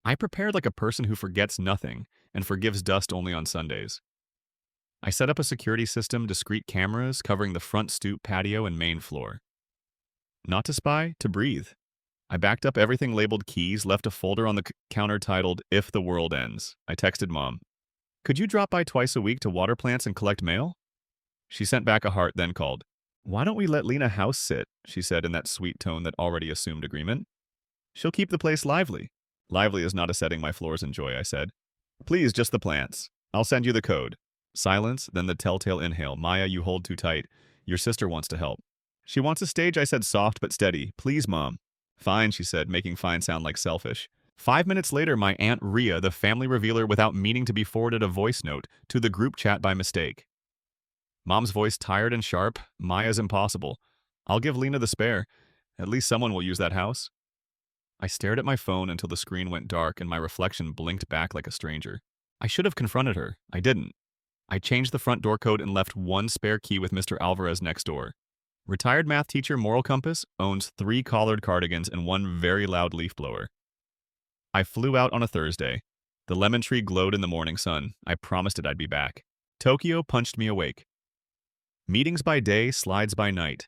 I prepared like a person who forgets nothing and forgives dust only on Sundays. I set up a security system, discrete cameras covering the front stoop, patio, and main floor. Not to spy, to breathe. I backed up everything labeled keys, left a folder on the counter titled, "If the World Ends." I texted Mom. "Could you drop by twice a week to water plants and collect mail?" She sent back a heart, then called. "Why don't we let Lena house sit?" she said in that sweet tone that already assumed agreement. "She'll keep the place lively." "Lively is not a setting my floors enjoy," I said. "Please, just the plants. I'll send you the code." Silence, then the telltale inhale. "Maya, you hold too tight. Your sister wants to help." "She wants a stage," I said, soft but steady. "Please, Mom." "Fine," she said, making fine sound like selfish. 5 minutes later, my Aunt Rhea, the family revealer, without meaning to be forwarded a voice note to the group chat by mistake. Mom's voice tired and sharp. "Maya's impossible. I'll give Lena the spare. At least someone will use that house." I stared at my phone until the screen went dark and my reflection blinked back like a stranger. I should have confronted her. I didn't. I changed the front door code and left one spare key with Mr. Alvarez next door. Retired math teacher, moral compass, owns 3 collared cardigans and 1 very loud leaf blower. I flew out on a Thursday. The lemon tree glowed in the morning sun. I promised it I'd be back. Tokyo punched me awake. Meetings by day, slides by night.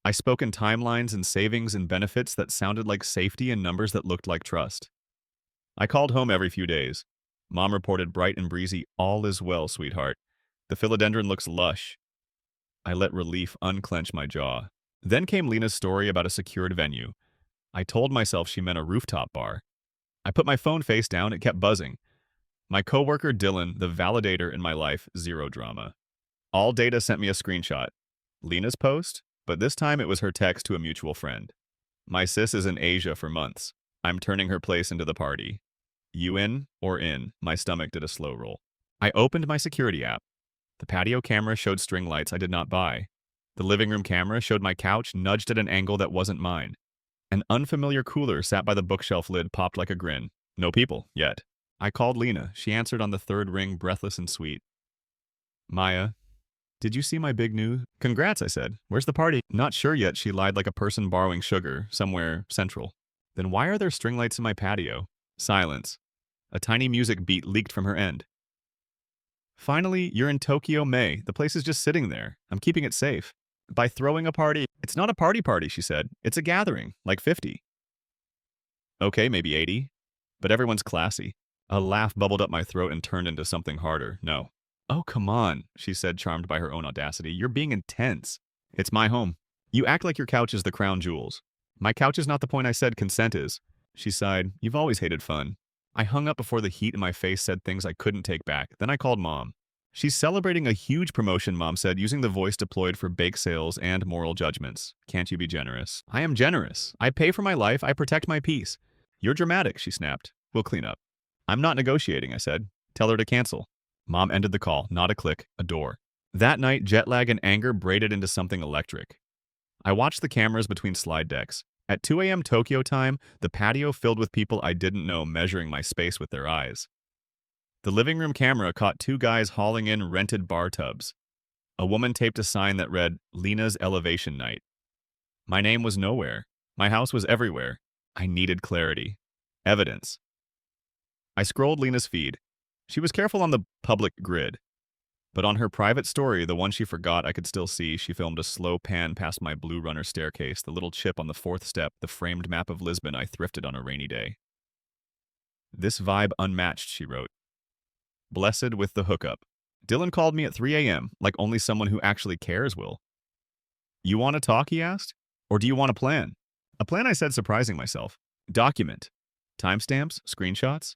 I spoke in timelines and savings and benefits that sounded like safety and numbers that looked like trust. I called home every few days. Mom reported bright and breezy, "All is well, sweetheart. The philodendron looks lush." I let relief unclench my jaw. Then came Lena's story about a secured venue. I told myself she meant a rooftop bar. I put my phone face down, it kept buzzing. My coworker Dylan, the validator in my life, zero drama. All data sent me a screenshot. Lena's post? But this time it was her text to a mutual friend. "My sis is in Asia for months. I'm turning her place into the party. You in or in?" My stomach did a slow roll. I opened my security app. The patio camera showed string lights I did not buy. The living room camera showed my couch nudged at an angle that wasn't mine. An unfamiliar cooler sat by the bookshelf lid, popped like a grin. No people, yet. I called Lena. She answered on the third ring, breathless and sweet. "Maya, did you see my big news?" "Congrats," I said. "Where's the party?" "Not sure yet," she lied like a person borrowing sugar, somewhere central. "Then why are there string lights in my patio?" Silence. A tiny music beat leaked from her end. "Finally, you're in Tokyo, May. The place is just sitting there. I'm keeping it safe. By throwing a party." "It's not a party," she said. "It's a gathering, like 50. Okay, maybe 80. But everyone's classy." A laugh bubbled up my throat and turned into something harder. "No." "Oh, come on," she said, charmed by her own audacity. "You're being intense. It's my home. You act like your couch is the crown jewels." "My couch is not the point, I said. Consent is." She sighed. "You've always hated fun." I hung up before the heat in my face said things I couldn't take back. Then I called Mom. "She's celebrating a huge promotion," Mom said, using the voice deployed for bake sales and moral judgments. "Can't you be generous?" "I am generous. I pay for my life. I protect my peace." "You're dramatic," she snapped. "We'll clean up." "I'm not negotiating," I said. "Tell her to cancel." Mom ended the call. Not a click, a door. That night, jet lag and anger braided into something electric. I watched the cameras between slide decks. At 2 a.m. Tokyo time, the patio filled with people I didn't know measuring my space with their eyes. The living room camera caught 2 guys hauling in rented bar tubs. A woman taped a sign that read, "Lena's Elevation Night." My name was nowhere. My house was everywhere. I needed clarity. Evidence. I scrolled Lena's feed. She was careful on the public grid. But on her private story, the one she forgot I could still see, she filmed a slow pan past my Blue Runner staircase, the little chip on the 4th step, the framed map of Lisbon I thrifted on a rainy day. "This vibe unmatched," she wrote. "Blessed with the hookup. Dylan called me at 3 a.m., like only someone who actually cares will." "You want to talk?" he asked. "Or do you want a plan?" "A plan," I said, surprising myself. "Document. Timestamps? Screenshots?"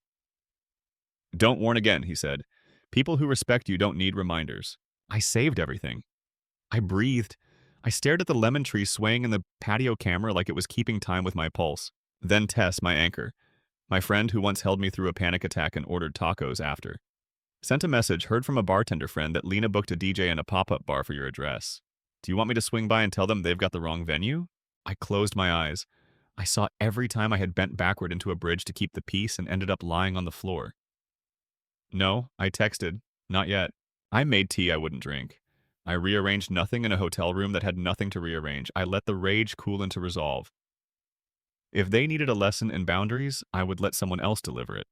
"Don't warn again," he said. "People who respect you don't need reminders." I saved everything. I breathed. I stared at the lemon tree swaying in the patio camera like it was keeping time with my pulse. Then Tess, my anchor. My friend who once held me through a panic attack and ordered tacos after. Sent a message, heard from a bartender friend that Lena booked a DJ in a pop-up bar for your address. "Do you want me to swing by and tell them they've got the wrong venue?" I closed my eyes. I saw every time I had bent backward into a bridge to keep the peace and ended up lying on the floor. "No," I texted. "Not yet." I made tea I wouldn't drink. I rearranged nothing in a hotel room that had nothing to rearrange. I let the rage cool into resolve. If they needed a lesson in boundaries, I would let someone else deliver it.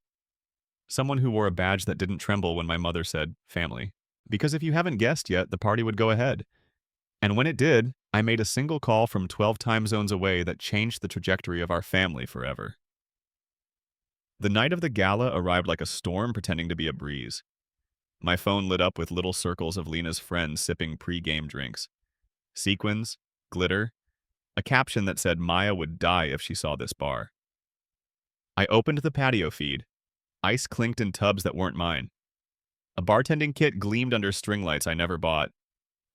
Someone who wore a badge that didn't tremble when my mother said, family. Because if you haven't guessed yet, the party would go ahead. And when it did, I made a single call from 12 time zones away that changed the trajectory of our family forever. The night of the gala arrived like a storm pretending to be a breeze. My phone lit up with little circles of Lena's friends sipping pre-game drinks. Sequins, glitter, a caption that said Maya would die if she saw this bar. I opened the patio feed. Ice clinked in tubs that weren't mine. A bartending kit gleamed under string lights I never bought.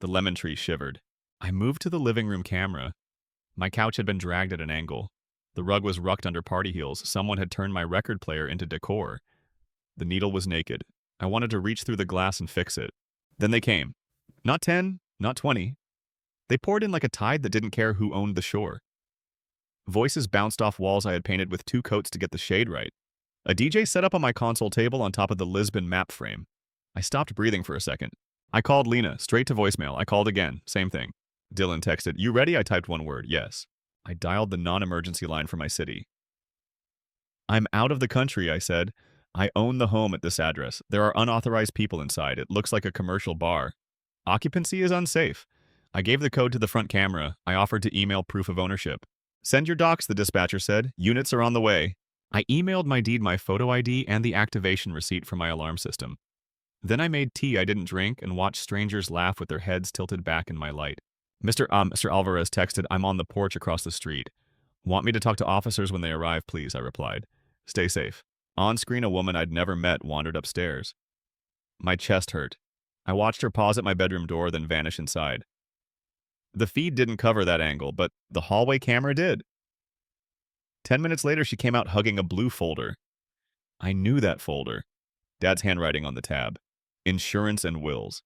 The lemon tree shivered. I moved to the living room camera. My couch had been dragged at an angle. The rug was rucked under party heels. Someone had turned my record player into decor. The needle was naked. I wanted to reach through the glass and fix it. Then they came. Not 10, not 20. They poured in like a tide that didn't care who owned the shore. Voices bounced off walls I had painted with 2 coats to get the shade right. A DJ set up on my console table on top of the Lisbon map frame. I stopped breathing for a second. I called Lena, straight to voicemail. I called again, same thing. Dylan texted, "You ready?" I typed one word, yes. I dialed the non-emergency line for my city. "I'm out of the country," I said. "I own the home at this address. There are unauthorized people inside. It looks like a commercial bar. Occupancy is unsafe." I gave the code to the front camera. I offered to email proof of ownership. "Send your docs," the dispatcher said. "Units are on the way." I emailed my deed, my photo ID, and the activation receipt for my alarm system. Then I made tea I didn't drink and watched strangers laugh with their heads tilted back in my light. Mr. Alvarez texted, "I'm on the porch across the street. Want me to talk to officers when they arrive, please," I replied. "Stay safe." On screen, a woman I'd never met wandered upstairs. My chest hurt. I watched her pause at my bedroom door, then vanish inside. The feed didn't cover that angle, but the hallway camera did. 10 minutes later, she came out hugging a blue folder. I knew that folder. Dad's handwriting on the tab. Insurance and wills.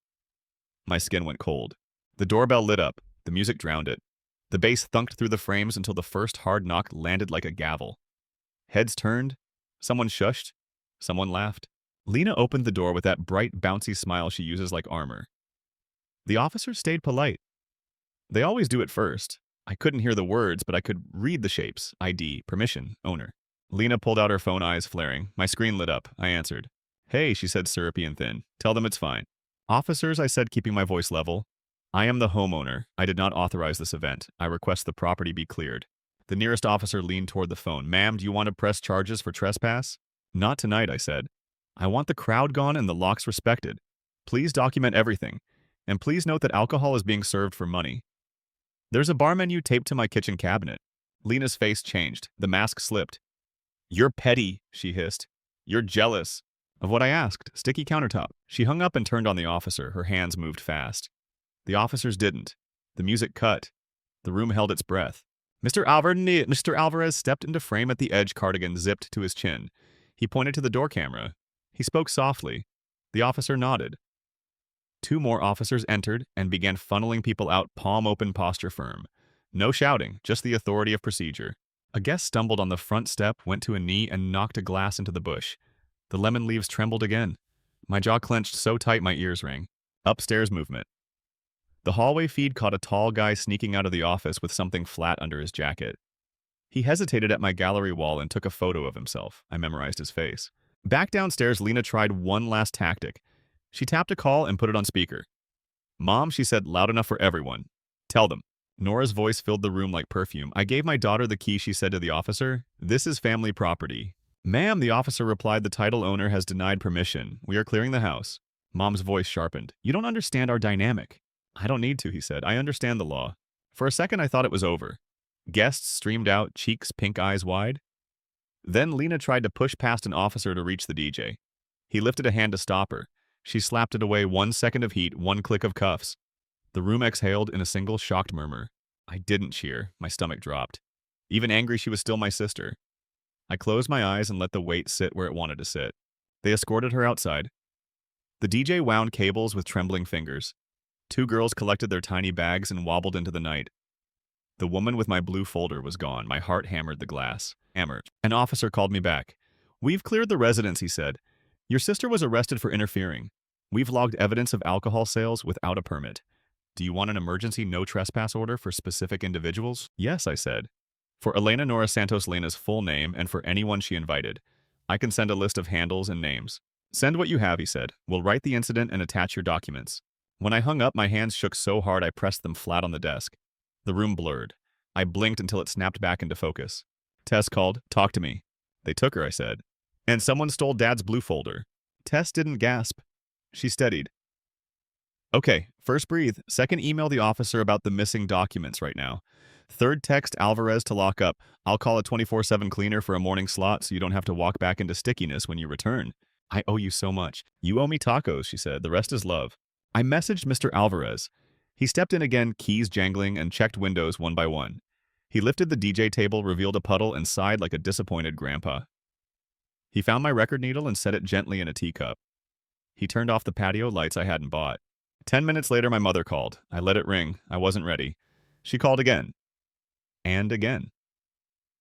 My skin went cold. The doorbell lit up. The music drowned it. The bass thunked through the frames until the first hard knock landed like a gavel. Heads turned. Someone shushed. Someone laughed. Lena opened the door with that bright, bouncy smile she uses like armor. The officers stayed polite. They always do at first. I couldn't hear the words, but I could read the shapes. ID, permission, owner. Lena pulled out her phone, eyes flaring. My screen lit up. I answered. "Hey," she said, syrupy and thin. "Tell them it's fine." "Officers," I said, keeping my voice level. "I am the homeowner. I did not authorize this event. I request the property be cleared." The nearest officer leaned toward the phone. "Ma'am, do you want to press charges for trespass?" "Not tonight," I said. "I want the crowd gone and the locks respected. Please document everything. And please note that alcohol is being served for money." "There's a bar menu taped to my kitchen cabinet." Lena's face changed. The mask slipped. "You're petty," she hissed. "You're jealous." Of what I asked. Sticky countertop. She hung up and turned on the officer. Her hands moved fast. The officers didn't. The music cut. The room held its breath. Mr. Alvarez stepped into frame at the edge, cardigan zipped to his chin. He pointed to the door camera. He spoke softly. The officer nodded. 2 more officers entered and began funneling people out, palm open, posture firm. No shouting, just the authority of procedure. A guest stumbled on the front step, went to a knee, and knocked a glass into the bush. The lemon leaves trembled again. My jaw clenched so tight my ears rang. Upstairs movement. The hallway feed caught a tall guy sneaking out of the office with something flat under his jacket. He hesitated at my gallery wall and took a photo of himself. I memorized his face. Back downstairs, Lena tried one last tactic. She tapped a call and put it on speaker. "Mom," she said, loud enough for everyone. "Tell them." Nora's voice filled the room like perfume. "I gave my daughter the key," she said to the officer. "This is family property." "Ma'am," the officer replied, "the title owner has denied permission. We are clearing the house." Mom's voice sharpened. "You don't understand our dynamic." "I don't need to," he said. "I understand the law." For a second, I thought it was over. Guests streamed out, cheeks pink, eyes wide. Then Lena tried to push past an officer to reach the DJ. He lifted a hand to stop her. She slapped it away. 1 second of heat, 1 click of cuffs. The room exhaled in a single shocked murmur. I didn't cheer. My stomach dropped. Even angry, she was still my sister. I closed my eyes and let the weight sit where it wanted to sit. They escorted her outside. The DJ wound cables with trembling fingers. 2 girls collected their tiny bags and wobbled into the night. The woman with my blue folder was gone. My heart hammered the glass. Hammered. An officer called me back. "We've cleared the residence," he said. "Your sister was arrested for interfering. We've logged evidence of alcohol sales without a permit. Do you want an emergency no trespass order for specific individuals?" "Yes," I said. For Elena Nora Santos Lena's full name and for anyone she invited. I can send a list of handles and names. Send what you have, he said. We'll write the incident and attach your documents. When I hung up, my hands shook so hard I pressed them flat on the desk. The room blurred. I blinked until it snapped back into focus. Tess called. Talk to me. They took her, I said. And someone stole Dad's blue folder. Tess didn't gasp. She steadied. Okay, first breathe. Second, email the officer about the missing documents right now. Third, text Alvarez to lock up. I'll call a 24/7 cleaner for a morning slot so you don't have to walk back into stickiness when you return. I owe you so much. You owe me tacos, she said. The rest is love. I messaged Mr. Alvarez. He stepped in again, keys jangling, and checked windows one by one. He lifted the DJ table, revealed a puddle, and sighed like a disappointed grandpa. He found my record needle and set it gently in a teacup. He turned off the patio lights I hadn't bought. 10 minutes later, my mother called. I let it ring. I wasn't ready. She called again. And again.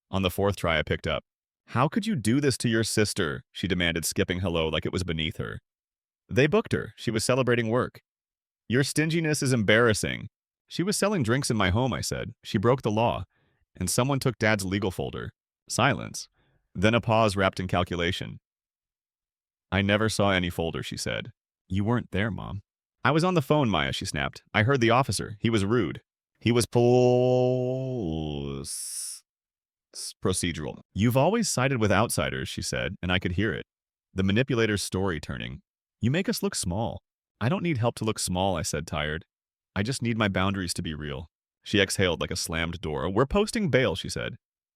On the fourth try, I picked up. How could you do this to your sister? She demanded, skipping hello like it was beneath her. They booked her. She was celebrating work. Your stinginess is embarrassing. She was selling drinks in my home, I said. She broke the law. And someone took Dad's legal folder. Silence. Then a pause wrapped in calculation. I never saw any folder, she said. You weren't there, Mom. I was on the phone, Maya, she snapped. I heard the officer. He was rude. He was procedural. You've always sided with outsiders, she said, and I could hear it. The manipulator's story turning. You make us look small. I don't need help to look small, I said, tired. I just need my boundaries to be real. She exhaled like a slammed door. We're posting bail, she said.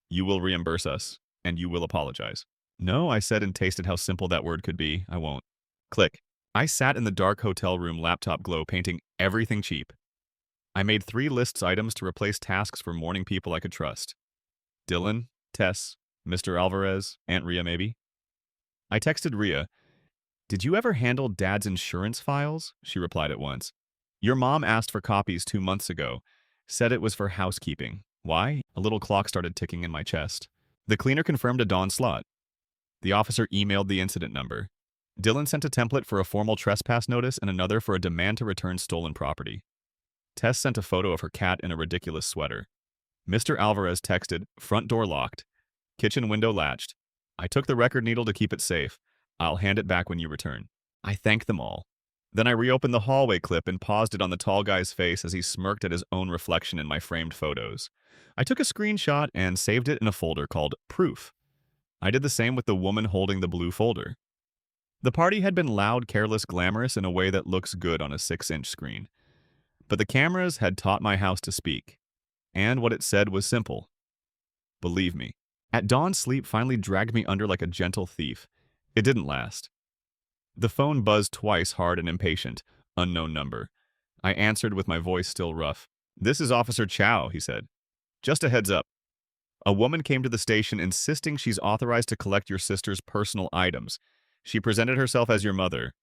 You will reimburse us, and you will apologize. No, I said and tasted how simple that word could be. I won't. Click. I sat in the dark hotel room, laptop glow, painting everything cheap. I made 3 lists items to replace tasks for morning people I could trust. Dylan, Tess, Mr. Alvarez, Aunt Rhea maybe. I texted Rhea. Did you ever handle Dad's insurance files? She replied at once. Your mom asked for copies 2 months ago. Said it was for housekeeping. Why? A little clock started ticking in my chest. The cleaner confirmed a dawn slot. The officer emailed the incident number. Dylan sent a template for a formal trespass notice and another for a demand to return stolen property. Tess sent a photo of her cat in a ridiculous sweater. Mr. Alvarez texted, front door locked, kitchen window latched. I took the record needle to keep it safe. I'll hand it back when you return. I thanked them all. Then I reopened the hallway clip and paused it on the tall guy's face as he smirked at his own reflection in my framed photos. I took a screenshot and saved it in a folder called Proof. I did the same with the woman holding the blue folder. The party had been loud, careless, glamorous in a way that looks good on a 6-inch screen. But the cameras had taught my house to speak. And what it said was simple. Believe me. At dawn, sleep finally dragged me under like a gentle thief. It didn't last. The phone buzzed twice, hard and impatient. Unknown number. I answered with my voice still rough. This is Officer Chow, he said. Just a heads up. A woman came to the station insisting she's authorized to collect your sister's personal items. She presented herself as your mother.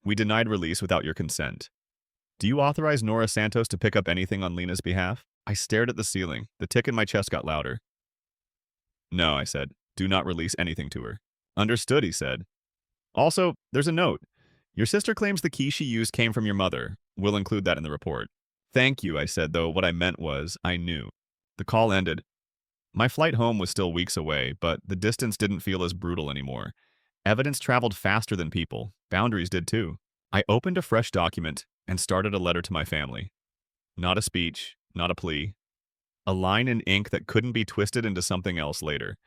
We denied release without your consent. Do you authorize Nora Santos to pick up anything on Lena's behalf? I stared at the ceiling. The tick in my chest got louder. No, I said. Do not release anything to her. Understood, he said. Also, there's a note. Your sister claims the key she used came from your mother. We'll include that in the report. Thank you, I said, though what I meant was I knew. The call ended. My flight home was still weeks away, but the distance didn't feel as brutal anymore. Evidence traveled faster than people. Boundaries did too. I opened a fresh document and started a letter to my family. Not a speech, not a plea. A line in ink that couldn't be twisted into something else later.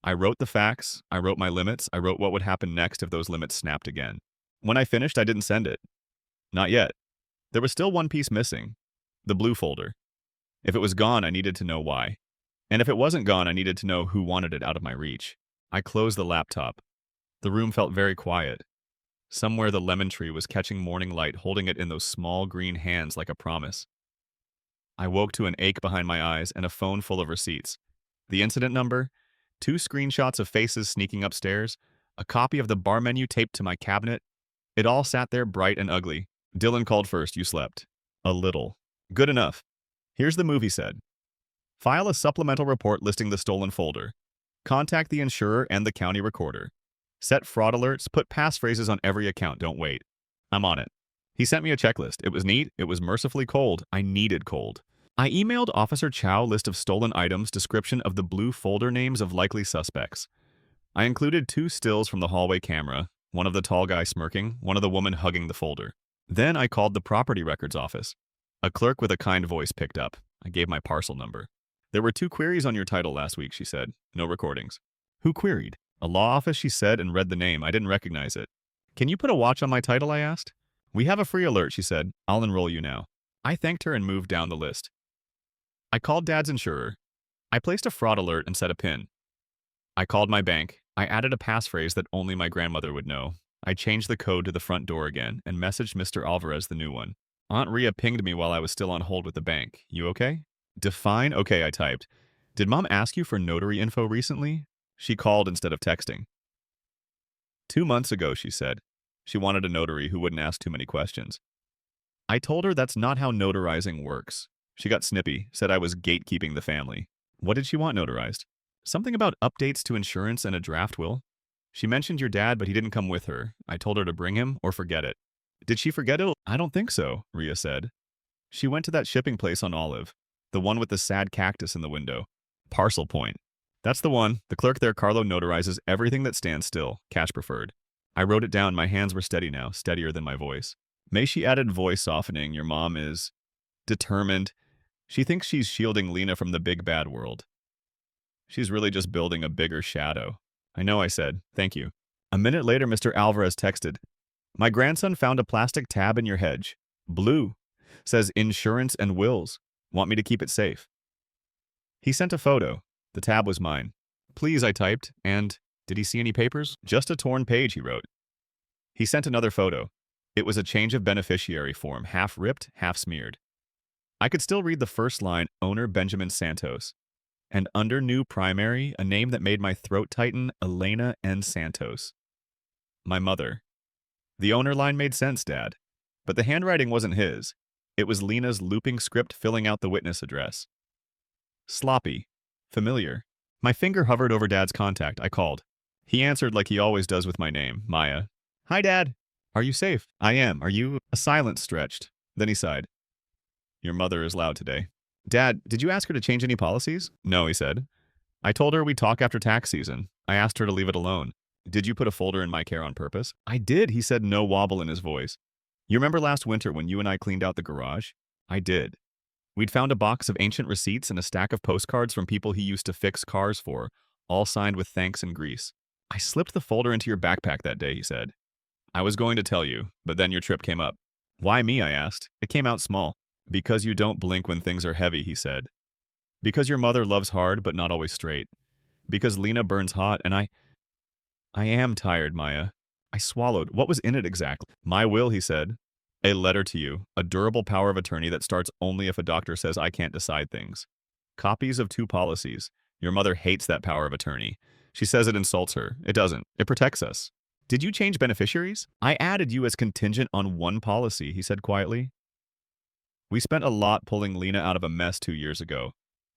I wrote the facts, I wrote my limits, I wrote what would happen next if those limits snapped again. When I finished, I didn't send it. Not yet. There was still one piece missing. The blue folder. If it was gone, I needed to know why. And if it wasn't gone, I needed to know who wanted it out of my reach. I closed the laptop. The room felt very quiet. Somewhere the lemon tree was catching morning light, holding it in those small green hands like a promise. I woke to an ache behind my eyes and a phone full of receipts. The incident number, 2 screenshots of faces sneaking upstairs, a copy of the bar menu taped to my cabinet. It all sat there bright and ugly. Dylan called first. You slept. A little. Good enough. Here's the movie said. File a supplemental report listing the stolen folder. Contact the insurer and the county recorder. Set fraud alerts. Put passphrases on every account. Don't wait. I'm on it. He sent me a checklist. It was neat. It was mercifully cold. I needed cold. I emailed Officer Chow list of stolen items, description of the blue folder, names of likely suspects. I included 2 stills from the hallway camera, one of the tall guy smirking, one of the woman hugging the folder. Then I called the property records office. A clerk with a kind voice picked up. I gave my parcel number. There were 2 queries on your title last week, she said. No recordings. Who queried? A law office, she said, and read the name. I didn't recognize it. Can you put a watch on my title, I asked. We have a free alert, she said. I'll enroll you now. I thanked her and moved down the list. I called Dad's insurer. I placed a fraud alert and set a PIN. I called my bank. I added a passphrase that only my grandmother would know. I changed the code to the front door again and messaged Mr. Alvarez the new one. Aunt Ria pinged me while I was still on hold with the bank. You okay? Define okay, I typed. Did Mom ask you for notary info recently? She called instead of texting. 2 months ago, she said. She wanted a notary who wouldn't ask too many questions. I told her that's not how notarizing works. She got snippy, said I was gatekeeping the family. What did she want notarized? Something about updates to insurance and a draft will. She mentioned your dad, but he didn't come with her. I told her to bring him or forget it. Did she forget it? I don't think so, Ria said. She went to that shipping place on Olive, the one with the sad cactus in the window. Parcel Point. That's the one. The clerk there, Carlo, notarizes everything that stands still, cash preferred. I wrote it down. My hands were steady now, steadier than my voice. May, she added, voice softening. Your mom is determined. She thinks she's shielding Lena from the big bad world. She's really just building a bigger shadow. I know, I said. Thank you. A minute later, Mr. Alvarez texted. My grandson found a plastic tab in your hedge. Blue. Says insurance and wills. Want me to keep it safe? He sent a photo. The tab was mine. Please, I typed, and did he see any papers? Just a torn page, he wrote. He sent another photo. It was a change of beneficiary form, half ripped, half smeared. I could still read the first line, owner Benjamin Santos. And under new primary, a name that made my throat tighten, Elena N. Santos. My mother. The owner line made sense, Dad. But the handwriting wasn't his. It was Lena's looping script filling out the witness address. Sloppy. Familiar. My finger hovered over Dad's contact. I called. He answered like he always does with my name, Maya. Hi, Dad. Are you safe? I am. Are you? A silence stretched. Then he sighed. Your mother is loud today. Dad, did you ask her to change any policies? No, he said. I told her we'd talk after tax season. I asked her to leave it alone. Did you put a folder in my care on purpose? I did, he said, no wobble in his voice. You remember last winter when you and I cleaned out the garage? I did. We'd found a box of ancient receipts and a stack of postcards from people he used to fix cars for, all signed with thanks and grease. I slipped the folder into your backpack that day, he said. I was going to tell you, but then your trip came up. Why me, I asked. It came out small. Because you don't blink when things are heavy, he said. Because your mother loves hard but not always straight. Because Lena burns hot and I am tired, Maya. I swallowed. What was in it exactly? My will, he said. A letter to you. A durable power of attorney that starts only if a doctor says I can't decide things. Copies of 2 policies. Your mother hates that power of attorney. She says it insults her. It doesn't. It protects us. Did you change beneficiaries? I added you as contingent on 1 policy, he said quietly. We spent a lot pulling Lena out of a mess 2 years ago.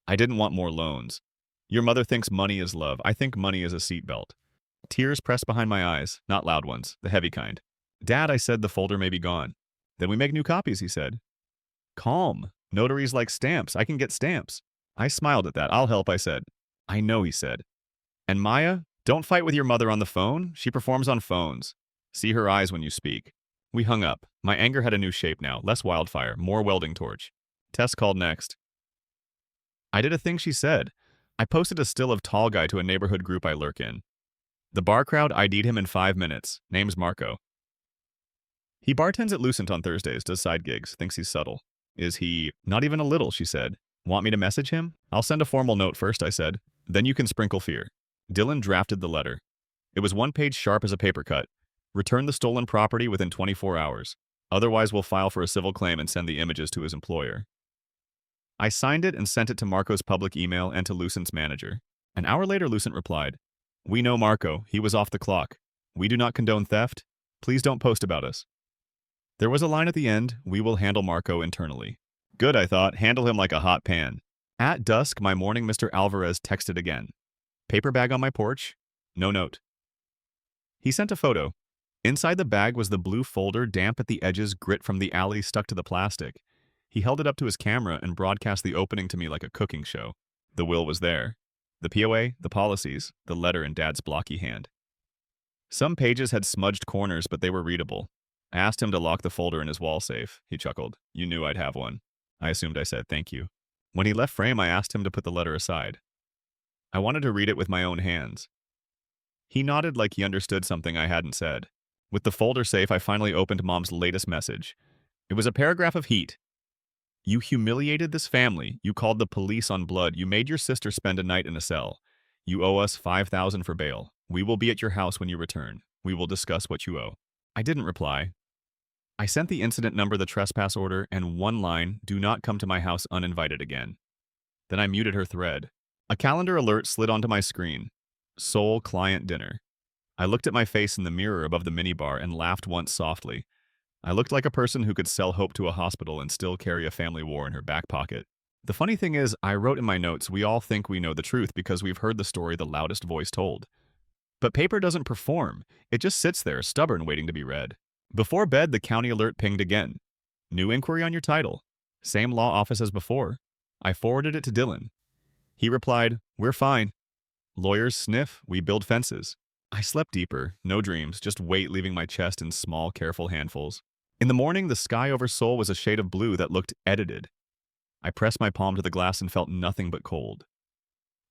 I didn't want more loans. Your mother thinks money is love. I think money is a seatbelt. Tears pressed behind my eyes, not loud ones, the heavy kind. Dad, I said, the folder may be gone. Then we make new copies, he said. Calm. Notaries like stamps. I can get stamps. I smiled at that. I'll help, I said. I know, he said. And Maya, don't fight with your mother on the phone. She performs on phones. See her eyes when you speak. We hung up. My anger had a new shape now, less wildfire, more welding torch. Tess called next. I did a thing she said. I posted a still of tall guy to a neighborhood group I lurk in. The bar crowd ID'd him in 5 minutes. Name's Marco. He bartends at Lucent on Thursdays, does side gigs, thinks he's subtle. Is he? Not even a little, she said. Want me to message him? I'll send a formal note first, I said. Then you can sprinkle fear. Dylan drafted the letter. It was 1 page sharp as a paper cut. Return the stolen property within 24 hours. Otherwise, we'll file for a civil claim and send the images to his employer. I signed it and sent it to Marco's public email and to Lucent's manager. An hour later, Lucent replied, We know Marco. He was off the clock. We do not condone theft. Please don't post about us. There was a line at the end, we will handle Marco internally. Good, I thought, handle him like a hot pan. At dusk, my morning Mr. Alvarez texted again. Paper bag on my porch? No note. He sent a photo. Inside the bag was the blue folder, damp at the edges, grit from the alley stuck to the plastic. He held it up to his camera and broadcast the opening to me like a cooking show. The will was there. The POA, the policies, the letter in Dad's blocky hand. Some pages had smudged corners, but they were readable. I asked him to lock the folder in his wall safe. He chuckled. You knew I'd have one. I assumed I said thank you. When he left frame, I asked him to put the letter aside. I wanted to read it with my own hands. He nodded like he understood something I hadn't said. With the folder safe, I finally opened Mom's latest message. It was a paragraph of heat. You humiliated this family. You called the police on blood. You made your sister spend a night in a cell. You owe us $5,000 for bail. We will be at your house when you return. We will discuss what you owe. I didn't reply. I sent the incident number, the trespass order, and one line, do not come to my house uninvited again. Then I muted her thread. A calendar alert slid onto my screen. Sole client dinner. I looked at my face in the mirror above the minibar and laughed once softly. I looked like a person who could sell hope to a hospital and still carry a family war in her back pocket. The funny thing is, I wrote in my notes, we all think we know the truth because we've heard the story the loudest voice told. But paper doesn't perform. It just sits there, stubborn, waiting to be read. Before bed, the county alert pinged again. New inquiry on your title. Same law office as before. I forwarded it to Dylan. He replied, we're fine. Lawyers sniff, we build fences. I slept deeper, no dreams, just weight leaving my chest in small, careful handfuls. In the morning, the sky over Seoul was a shade of blue that looked edited. I pressed my palm to the glass and felt nothing but cold.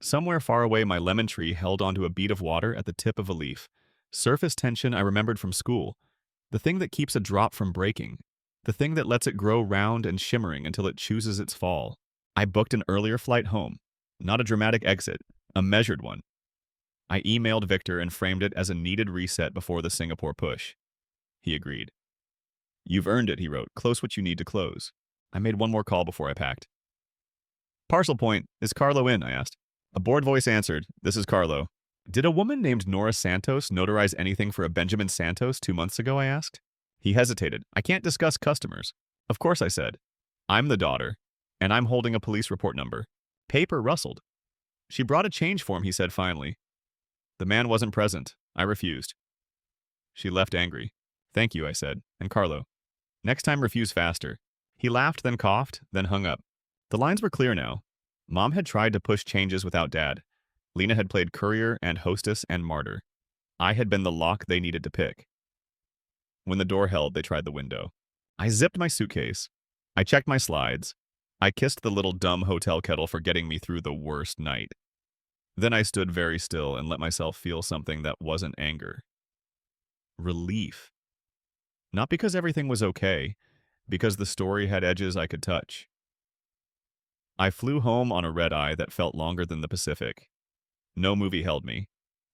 Somewhere far away, my lemon tree held onto a bead of water at the tip of a leaf. Surface tension I remembered from school. The thing that keeps a drop from breaking. The thing that lets it grow round and shimmering until it chooses its fall. I booked an earlier flight home. Not a dramatic exit, a measured one. I emailed Victor and framed it as a needed reset before the Singapore push. He agreed. You've earned it, he wrote. Close what you need to close. I made one more call before I packed. Parcel point, is Carlo in? I asked. A bored voice answered, this is Carlo. Did a woman named Nora Santos notarize anything for a Benjamin Santos 2 months ago, I asked. He hesitated. I can't discuss customers. Of course, I said. I'm the daughter, and I'm holding a police report number. Paper rustled. She brought a change form, he said finally. The man wasn't present. I refused. She left angry. Thank you, I said, and Carlo. Next time refuse faster. He laughed, then coughed, then hung up. The lines were clear now. Mom had tried to push changes without Dad. Lena had played courier and hostess and martyr. I had been the lock they needed to pick. When the door held, they tried the window. I zipped my suitcase. I checked my slides. I kissed the little dumb hotel kettle for getting me through the worst night. Then I stood very still and let myself feel something that wasn't anger. Relief. Not because everything was okay, because the story had edges I could touch. I flew home on a red-eye that felt longer than the Pacific. No movie held me.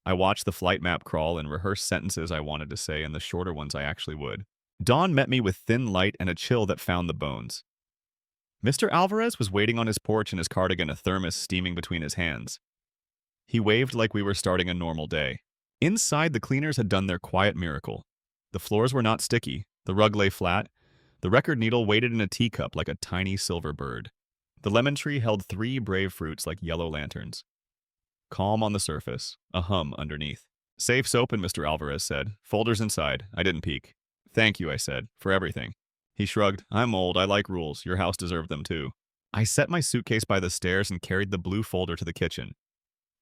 I watched the flight map crawl and rehearsed sentences I wanted to say and the shorter ones I actually would. Dawn met me with thin light and a chill that found the bones. Mr. Alvarez was waiting on his porch in his cardigan, a thermos steaming between his hands. He waved like we were starting a normal day. Inside, the cleaners had done their quiet miracle. The floors were not sticky. The rug lay flat. The record needle waited in a teacup like a tiny silver bird. The lemon tree held 3 brave fruits like yellow lanterns. Calm on the surface, a hum underneath. Safe's open, Mr. Alvarez said. Folders inside. I didn't peek. Thank you, I said, for everything. He shrugged. I'm old. I like rules. Your house deserved them too. I set my suitcase by the stairs and carried the blue folder to the kitchen.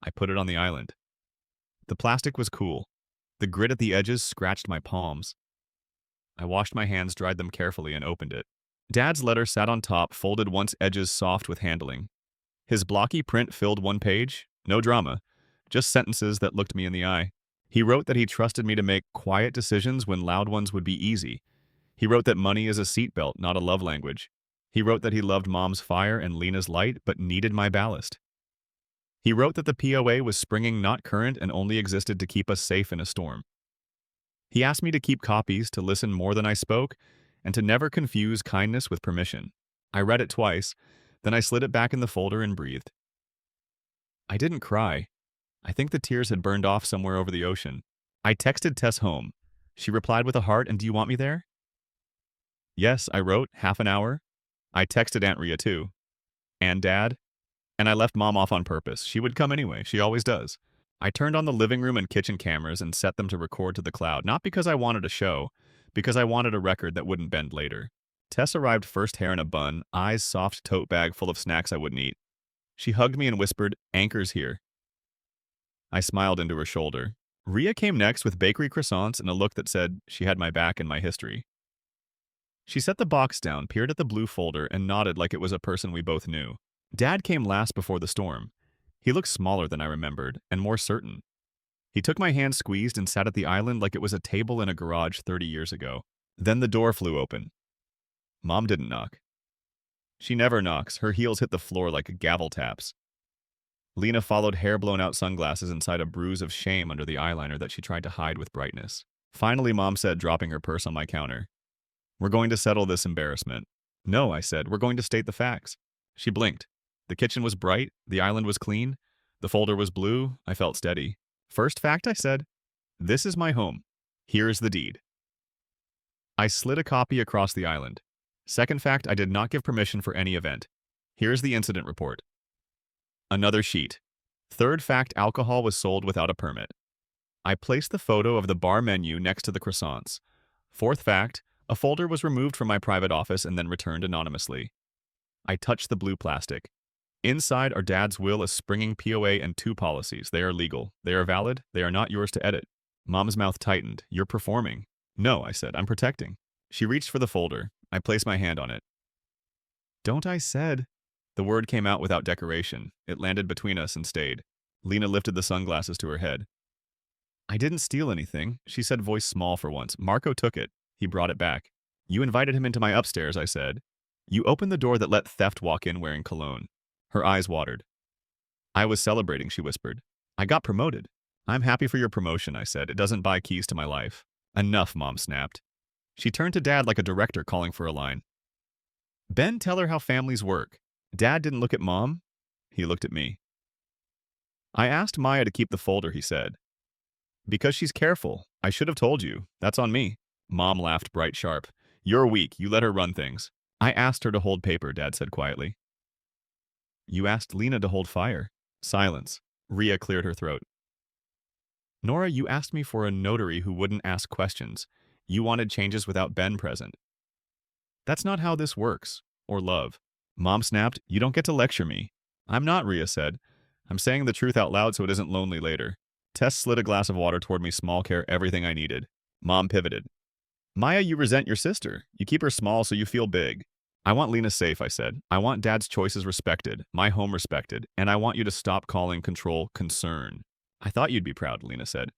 I put it on the island. The plastic was cool. The grit at the edges scratched my palms. I washed my hands, dried them carefully, and opened it. Dad's letter sat on top, folded once edges soft with handling. His blocky print filled one page. No drama. Just sentences that looked me in the eye. He wrote that he trusted me to make quiet decisions when loud ones would be easy. He wrote that money is a seatbelt, not a love language. He wrote that he loved Mom's fire and Lena's light, but needed my ballast. He wrote that the POA was springing, not current, and only existed to keep us safe in a storm. He asked me to keep copies, to listen more than I spoke, and to never confuse kindness with permission. I read it twice, then I slid it back in the folder and breathed. I didn't cry. I think the tears had burned off somewhere over the ocean. I texted Tess home. She replied with a heart, and do you want me there? Yes, I wrote, half an hour. I texted Aunt Rhea too. And Dad? And I left Mom off on purpose. She would come anyway. She always does. I turned on the living room and kitchen cameras and set them to record to the cloud, not because I wanted a show, because I wanted a record that wouldn't bend later. Tess arrived first, hair in a bun, eyes soft, tote bag full of snacks I wouldn't eat. She hugged me and whispered, "Anchor's here." I smiled into her shoulder. Rhea came next with bakery croissants and a look that said she had my back and my history. She set the box down, peered at the blue folder, and nodded like it was a person we both knew. Dad came last before the storm. He looked smaller than I remembered, and more certain. He took my hand squeezed and sat at the island like it was a table in a garage 30 years ago. Then the door flew open. Mom didn't knock. She never knocks. Her heels hit the floor like gavel taps. Lena followed, hair blown out, sunglasses inside a bruise of shame under the eyeliner that she tried to hide with brightness. Finally, Mom said, dropping her purse on my counter, "We're going to settle this embarrassment." "No," I said. "We're going to state the facts." She blinked. The kitchen was bright. The island was clean. The folder was blue. I felt steady. "First fact," I said. "This is my home. Here is the deed." I slid a copy across the island. Second fact, I did not give permission for any event. Here is the incident report. Another sheet. Third fact, alcohol was sold without a permit. I placed the photo of the bar menu next to the croissants. Fourth fact, a folder was removed from my private office and then returned anonymously. I touched the blue plastic. Inside are Dad's will, a springing POA, and 2 policies. They are legal. They are valid. They are not yours to edit. Mom's mouth tightened. "You're performing." "No," I said. "I'm protecting." She reached for the folder. I placed my hand on it. "Don't," I said. The word came out without decoration. It landed between us and stayed. Lena lifted the sunglasses to her head. "I didn't steal anything," she said, voice small for once. "Marco took it. He brought it back." "You invited him into my upstairs," I said. "You opened the door that let theft walk in wearing cologne." Her eyes watered. "I was celebrating," she whispered. "I got promoted." "I'm happy for your promotion," I said. "It doesn't buy keys to my life." "Enough," Mom snapped. She turned to Dad like a director calling for a line. "Ben, tell her how families work." Dad didn't look at Mom. He looked at me. "I asked Maya to keep the folder," he said. "Because she's careful. I should have told you. That's on me." Mom laughed, bright sharp. "You're weak. You let her run things." "I asked her to hold paper," Dad said quietly. "You asked Lena to hold fire." Silence. Rhea cleared her throat. "Nora, you asked me for a notary who wouldn't ask questions. You wanted changes without Ben present. That's not how this works. Or love." Mom snapped, "You don't get to lecture me." "I'm not," Rhea said. "I'm saying the truth out loud so it isn't lonely later." Tess slid a glass of water toward me, small care, everything I needed. Mom pivoted. "Maya, you resent your sister. You keep her small so you feel big." "I want Lena safe," I said. "I want Dad's choices respected, my home respected, and I want you to stop calling control concern." "I thought you'd be proud," Lena said.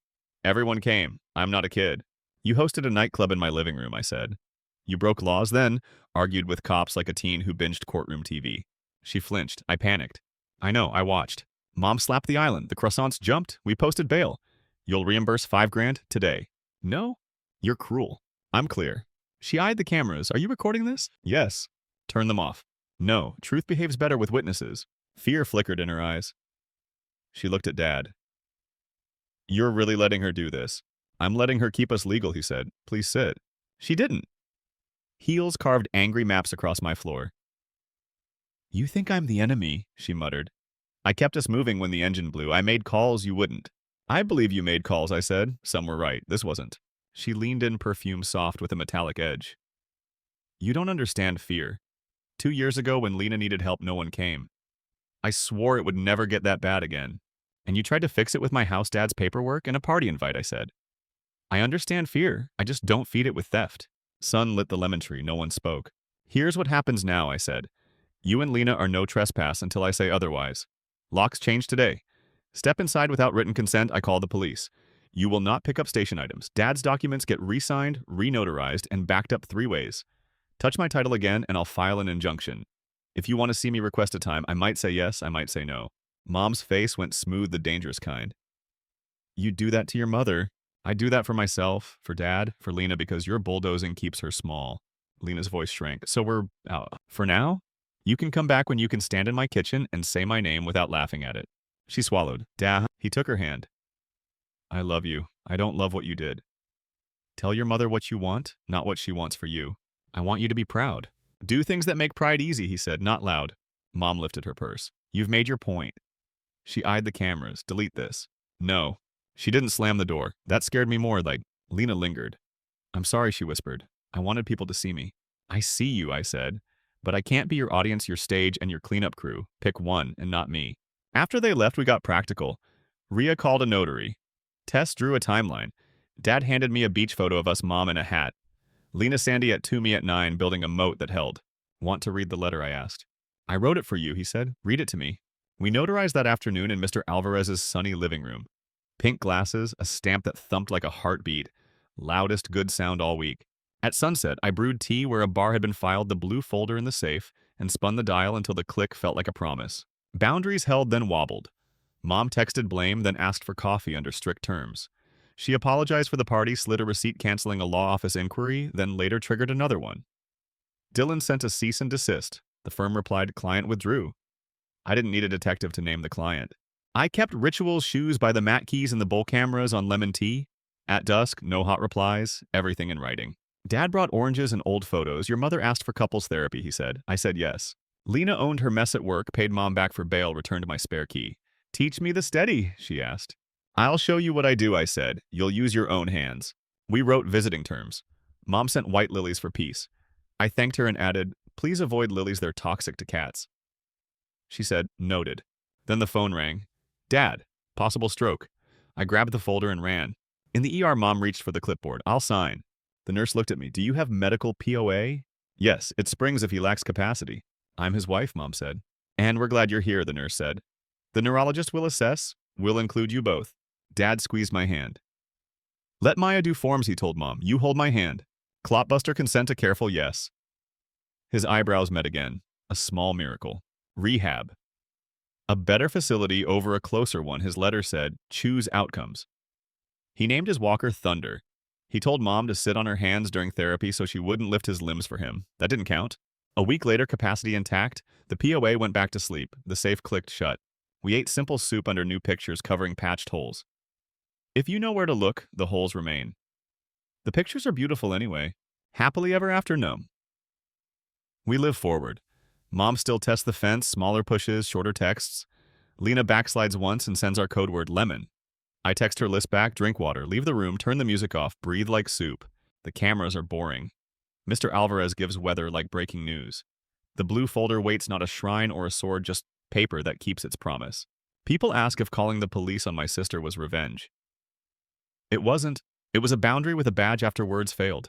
"Everyone came. I'm not a kid." "You hosted a nightclub in my living room," I said. "You broke laws then," argued with cops like a teen who binged courtroom TV. She flinched. I panicked. "I know, I watched." Mom slapped the island. The croissants jumped. We posted bail. "You'll reimburse $5,000 today." "No?" "You're cruel." "I'm clear." She eyed the cameras. "Are you recording this?" "Yes." "Turn them off." "No. Truth behaves better with witnesses." Fear flickered in her eyes. She looked at Dad. "You're really letting her do this?" "I'm letting her keep us legal," he said. "Please sit." She didn't. Heels carved angry maps across my floor. "You think I'm the enemy," she muttered. "I kept us moving when the engine blew. I made calls you wouldn't." "I believe you made calls," I said. "Some were right. This wasn't." She leaned in, perfume soft with a metallic edge. "You don't understand fear. 2 years ago when Lena needed help, no one came. I swore it would never get that bad again. And you tried to fix it with my house dad's paperwork and a party invite," I said. "I understand fear. I just don't feed it with theft." Sun lit the lemon tree. No one spoke. "Here's what happens now," I said. "You and Lena are no trespass until I say otherwise. Locks change today. Step inside without written consent, I call the police. You will not pick up station items. Dad's documents get re-signed, re-notarized, and backed up 3 ways. Touch my title again, and I'll file an injunction. If you want to see me request a time, I might say yes, I might say no." Mom's face went smooth, the dangerous kind. "You do that to your mother." "I do that for myself, for Dad, for Lena, because your bulldozing keeps her small." Lena's voice shrank. "So we're out. For now? You can come back when you can stand in my kitchen and say my name without laughing at it." She swallowed. "Dad." He took her hand. "I love you. I don't love what you did. Tell your mother what you want, not what she wants for you. I want you to be proud. Do things that make pride easy," he said, not loud. Mom lifted her purse. "You've made your point." She eyed the cameras. "Delete this." "No." She didn't slam the door. That scared me more, like Lena lingered. "I'm sorry," she whispered. "I wanted people to see me." I see you, I said. But I can't be your audience, your stage, and your cleanup crew. Pick one, and not me. After they left, we got practical. Ria called a notary. Tess drew a timeline. Dad handed me a beach photo of us mom in a hat. Lena Sandy at 2 me at 9 building a moat that held. Want to read the letter, I asked. I wrote it for you, he said. Read it to me. We notarized that afternoon in Mr. Alvarez's sunny living room. Pink glasses, a stamp that thumped like a heartbeat. Loudest good sound all week. At sunset, I brewed tea where a bar had been filed, the blue folder in the safe, and spun the dial until the click felt like a promise. Boundaries held, then wobbled. Mom texted blame, then asked for coffee under strict terms. She apologized for the party, slid a receipt canceling a law office inquiry, then later triggered another one. Dylan sent a cease and desist. The firm replied, client withdrew. I didn't need a detective to name the client. I kept rituals, shoes by the mat keys and the bowl cameras on lemon tea. At dusk, no hot replies, everything in writing. Dad brought oranges and old photos. Your mother asked for couples therapy, he said. I said yes. Lena owned her mess at work, paid Mom back for bail, returned my spare key. Teach me the steady, she asked. I'll show you what I do, I said. You'll use your own hands. We wrote visiting terms. Mom sent white lilies for peace. I thanked her and added, please avoid lilies, they're toxic to cats. She said, noted. Then the phone rang. Dad, possible stroke. I grabbed the folder and ran. In the ER, Mom reached for the clipboard. I'll sign. The nurse looked at me. Do you have medical POA? Yes, it springs if he lacks capacity. I'm his wife, Mom said. And we're glad you're here, the nurse said. The neurologist will assess. We'll include you both. Dad squeezed my hand. Let Maya do forms, he told Mom. You hold my hand. Clotbuster consent a careful yes. His eyebrows met again. A small miracle. Rehab. A better facility over a closer one, his letter said. Choose outcomes. He named his walker Thunder. He told Mom to sit on her hands during therapy so she wouldn't lift his limbs for him. That didn't count. A week later, capacity intact, the POA went back to sleep. The safe clicked shut. We ate simple soup under new pictures covering patched holes. If you know where to look, the holes remain. The pictures are beautiful anyway. Happily ever after, no. We live forward. Mom still tests the fence, smaller pushes, shorter texts. Lena backslides once and sends our code word lemon. I text her list back, drink water, leave the room, turn the music off, breathe like soup. The cameras are boring. Mr. Alvarez gives weather like breaking news. The blue folder waits not a shrine or a sword, just paper that keeps its promise. People ask if calling the police on my sister was revenge. It wasn't. It was a boundary with a badge after words failed.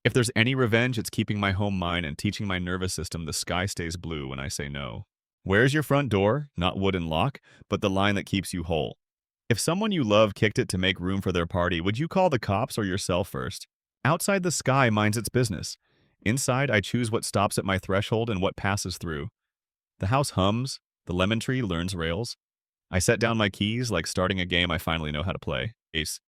If there's any revenge, it's keeping my home mine and teaching my nervous system the sky stays blue when I say no. Where's your front door? Not wooden lock, but the line that keeps you whole. If someone you love kicked it to make room for their party, would you call the cops or yourself first? Outside, the sky minds its business. Inside, I choose what stops at my threshold and what passes through. The house hums. The lemon tree learns rails. I set down my keys like starting a game I finally know how to play. Ace.